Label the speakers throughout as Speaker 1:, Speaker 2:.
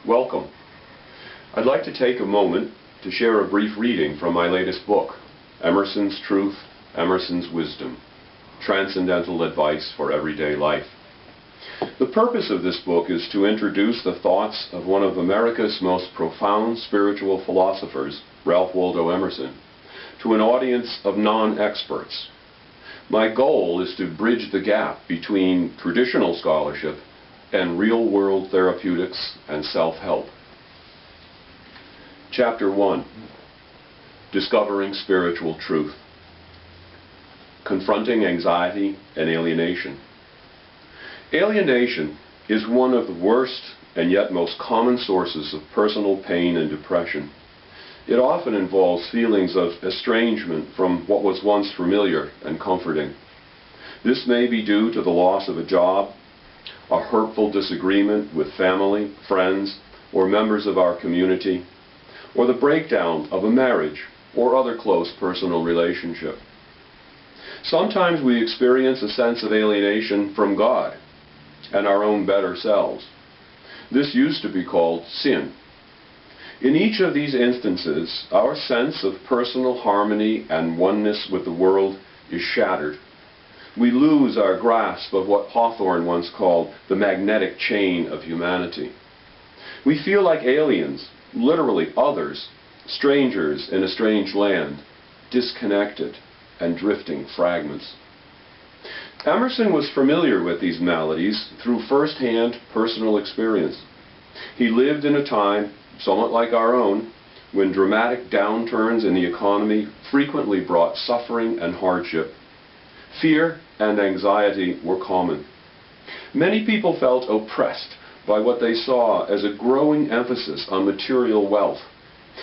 Speaker 1: Welcome. I'd like to take a moment to share a brief reading from my latest book, Emerson's Truth, Emerson's Wisdom, Transcendental Advice for Everyday Life. The purpose of this book is to introduce the thoughts of one of America's most profound spiritual philosophers, Ralph Waldo Emerson, to an audience of non-experts. My goal is to bridge the gap between traditional scholarship and real-world therapeutics and self-help. Chapter 1. Discovering Spiritual Truth. Confronting Anxiety and Alienation. Alienation is one of the worst and yet most common sources of personal pain and depression. It often involves feelings of estrangement from what was once familiar and comforting. This may be due to the loss of a job, a hurtful disagreement with family, friends, or members of our community, or the breakdown of a marriage or other close personal relationship. Sometimes we experience a sense of alienation from God and our own better selves. This used to be called sin. In each of these instances, our sense of personal harmony and oneness with the world is shattered. We lose our grasp of what Hawthorne once called the magnetic chain of humanity. We feel like aliens, literally others, strangers in a strange land, disconnected and drifting fragments. Emerson was familiar with these maladies through first-hand personal experience. He lived in a time, somewhat like our own, when dramatic downturns in the economy frequently brought suffering and hardship. Fear and anxiety were common. Many people felt oppressed by what they saw as a growing emphasis on material wealth,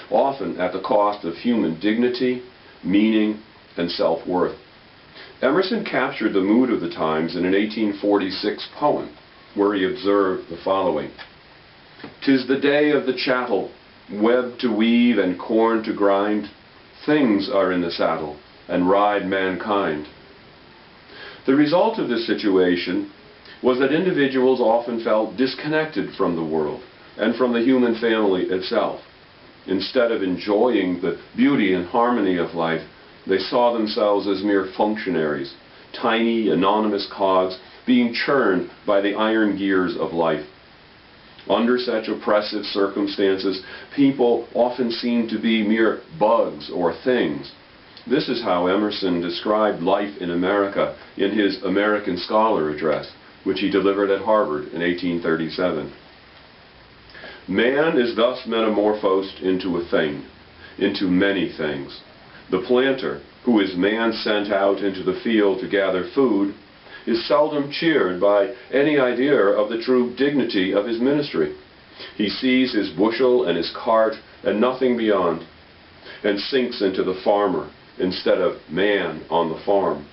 Speaker 1: often at the cost of human dignity, meaning, and self-worth. Emerson captured the mood of the times in an 1846 poem, where he observed the following: "'Tis the day of the chattel, web to weave and corn to grind. Things are in the saddle, and ride mankind." The result of this situation was that individuals often felt disconnected from the world and from the human family itself. Instead of enjoying the beauty and harmony of life, they saw themselves as mere functionaries, tiny, anonymous cogs being churned by the iron gears of life. Under such oppressive circumstances, people often seemed to be mere bugs or things. This is how Emerson described life in America in his American Scholar address, which he delivered at Harvard in 1837. "Man is thus metamorphosed into a thing, into many things. The planter, who is man sent out into the field to gather food, is seldom cheered by any idea of the true dignity of his ministry. He sees his bushel and his cart and nothing beyond, and sinks into the farmer instead of man on the farm.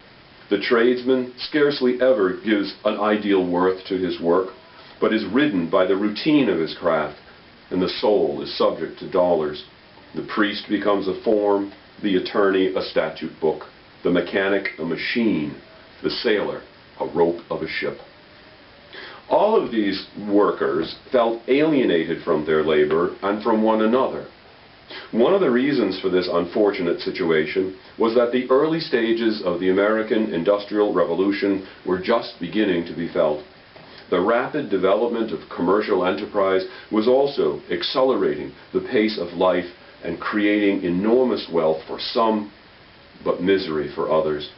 Speaker 1: The tradesman scarcely ever gives an ideal worth to his work, but is ridden by the routine of his craft, and the soul is subject to dollars. The priest becomes a form, the attorney a statute book, the mechanic a machine, the sailor a rope of a ship." All of these workers felt alienated from their labor and from one another. One of the reasons for this unfortunate situation was that the early stages of the American Industrial Revolution were just beginning to be felt. The rapid development of commercial enterprise was also accelerating the pace of life and creating enormous wealth for some, but misery for others.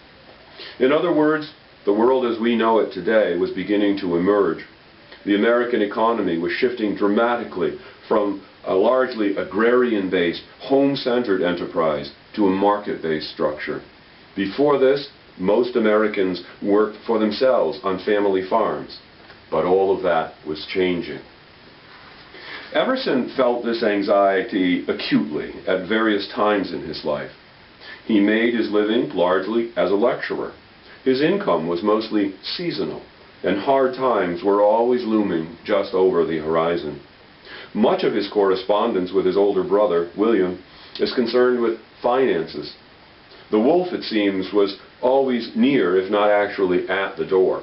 Speaker 1: In other words, the world as we know it today was beginning to emerge. The American economy was shifting dramatically from a largely agrarian-based, home-centered enterprise to a market-based structure. Before this, most Americans worked for themselves on family farms, but all of that was changing. Emerson felt this anxiety acutely at various times in his life. He made his living largely as a lecturer. His income was mostly seasonal, and hard times were always looming just over the horizon. Much of his correspondence with his older brother, William, is concerned with finances. The wolf, it seems, was always near, if not actually at the door.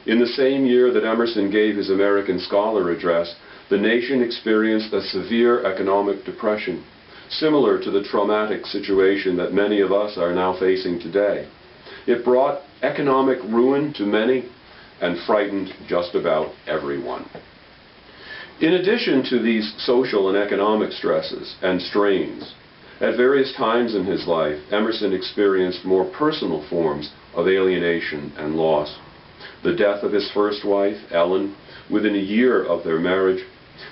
Speaker 1: In the same year that Emerson gave his American Scholar address, the nation experienced a severe economic depression, similar to the traumatic situation that many of us are now facing today. It brought economic ruin to many and frightened just about everyone. In addition to these social and economic stresses and strains, at various times in his life, Emerson experienced more personal forms of alienation and loss. The death of his first wife, Ellen, within a year of their marriage,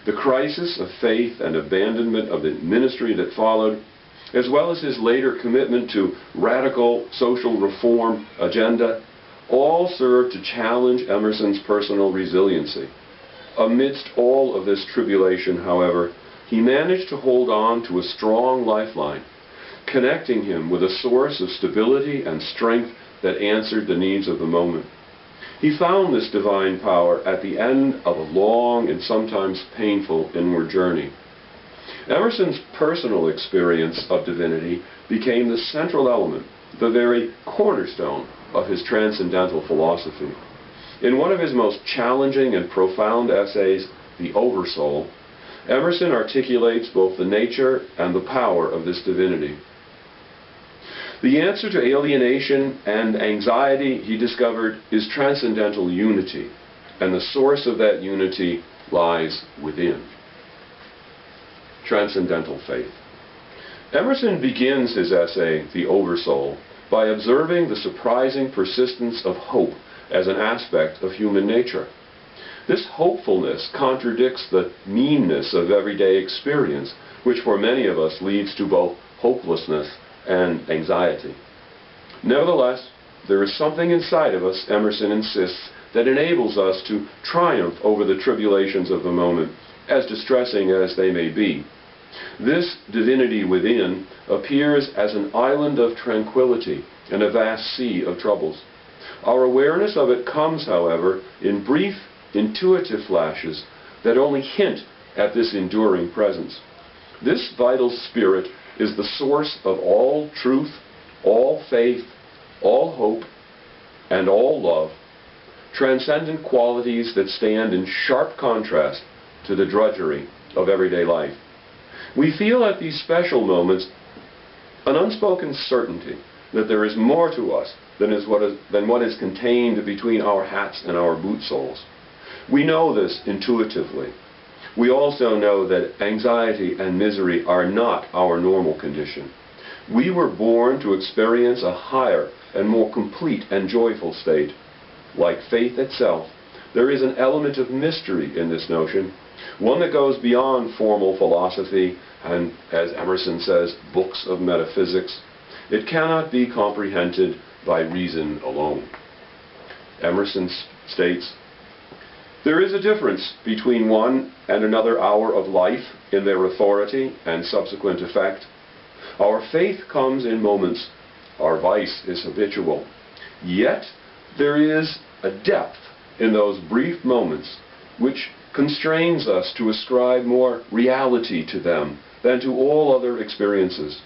Speaker 1: the crisis of faith and abandonment of the ministry that followed, as well as his later commitment to radical social reform agenda, all served to challenge Emerson's personal resiliency. Amidst all of this tribulation, however, he managed to hold on to a strong lifeline, connecting him with a source of stability and strength that answered the needs of the moment. He found this divine power at the end of a long and sometimes painful inward journey. Emerson's personal experience of divinity became the central element, the very cornerstone of his transcendental philosophy. In one of his most challenging and profound essays, The Oversoul, Emerson articulates both the nature and the power of this divinity. The answer to alienation and anxiety, he discovered, is transcendental unity, and the source of that unity lies within. Transcendental faith. Emerson begins his essay, The Oversoul, by observing the surprising persistence of hope as an aspect of human nature. This hopefulness contradicts the meanness of everyday experience, which for many of us leads to both hopelessness and anxiety. Nevertheless, there is something inside of us, Emerson insists, that enables us to triumph over the tribulations of the moment, as distressing as they may be. This divinity within appears as an island of tranquility in a vast sea of troubles. Our awareness of it comes, however, in brief, intuitive flashes that only hint at this enduring presence. This vital spirit is the source of all truth, all faith, all hope, and all love, transcendent qualities that stand in sharp contrast to the drudgery of everyday life. We feel at these special moments an unspoken certainty that there is more to us than what is contained between our hats and our boot soles. We know this intuitively. We also know that anxiety and misery are not our normal condition. We were born to experience a higher and more complete and joyful state. Like faith itself, there is an element of mystery in this notion, one that goes beyond formal philosophy and, as Emerson says, books of metaphysics. It cannot be comprehended by reason alone. Emerson states, "There is a difference between one and another hour of life in their authority and subsequent effect. Our faith comes in moments, our vice is habitual. Yet there is a depth in those brief moments which constrains us to ascribe more reality to them than to all other experiences.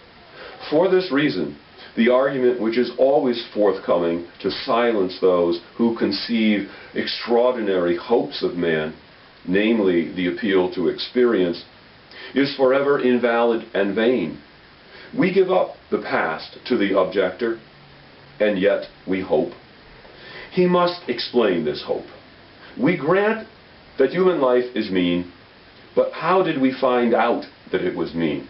Speaker 1: For this reason, the argument which is always forthcoming to silence those who conceive extraordinary hopes of man, namely the appeal to experience, is forever invalid and vain. We give up the past to the objector, and yet we hope. He must explain this hope. We grant that human life is mean, but how did we find out that it was mean?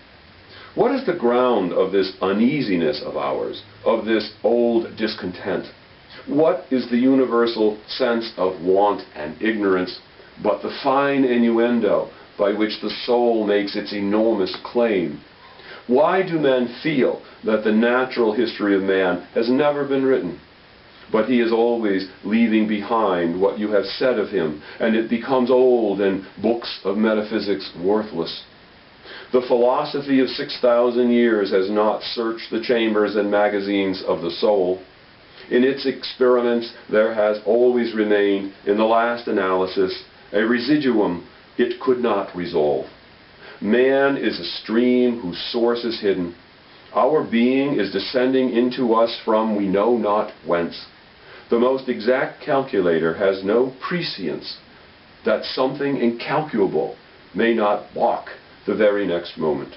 Speaker 1: What is the ground of this uneasiness of ours, of this old discontent? What is the universal sense of want and ignorance but the fine innuendo by which the soul makes its enormous claim? Why do men feel that the natural history of man has never been written, but he is always leaving behind what you have said of him, and it becomes old and books of metaphysics worthless? The philosophy of 6,000 years has not searched the chambers and magazines of the soul. In its experiments, there has always remained, in the last analysis, a residuum it could not resolve. Man is a stream whose source is hidden. Our being is descending into us from we know not whence. The most exact calculator has no prescience that something incalculable may not walk the very next moment.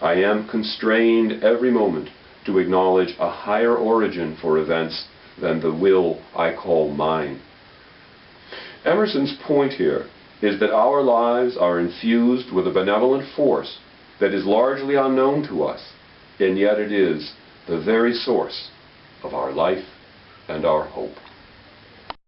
Speaker 1: I am constrained every moment to acknowledge a higher origin for events than the will I call mine. Emerson's point here is that our lives are infused with a benevolent force that is largely unknown to us, and yet it is the very source of our life and our hope.